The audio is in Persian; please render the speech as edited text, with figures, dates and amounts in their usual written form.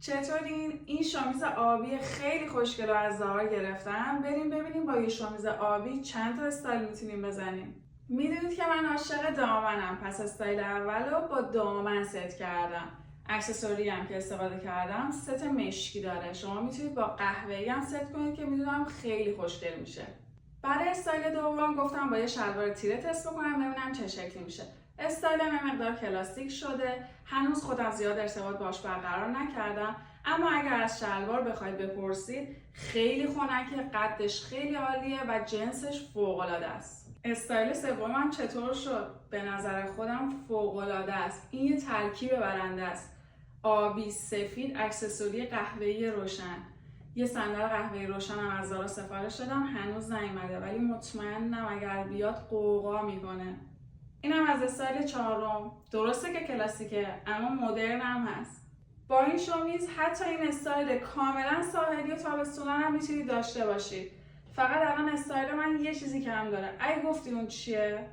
چطورین؟ این شامیز آبی خیلی خوشگل و از زارا گرفتم. بریم ببینیم با یه شامیز آبی چند تا استایل میتونیم بزنیم. میدونید که من عاشق دامنم، پس استایل اول رو با دامن ست کردم. اکسسوری هم که استفاده کردم ست مشکی داره. شما میتونید با قهوه‌ای هم ست کنید که میدونم خیلی خوشگل میشه. برای استایل دوم گفتم با یه شلوار تیره تست بکنم ببینم چه شکلی میشه. استایلم یه مقدار کلاسیک شده، هنوز خودم زیاد ارتباط باش برقرار نکردم، اما اگر از شلوار بخواید بپرسید خیلی خنکه، قدش خیلی عالیه و جنسش فوق‌العاده است. استایل سومم چطور شد؟ به نظر خودم فوق‌العاده است. این یه ترکیب برنده است. آبی، سفید، اکسسوری قهوه‌ای روشن. یه صندل قهوه‌ای روشن هم از زارا سفارش دادم، هنوز نیومده ولی مطمئنم اگر بیاد قوقا میکنه. اینم از استایل چهارم. درسته که کلاسیکه اما مدرن هم هست. با این شامیز حتی این استایل کاملا ساحلی و تابستونان هم میتونید داشته باشید. فقط الان استایل من یه چیزی کم داره. اگه گفتی اون چیه؟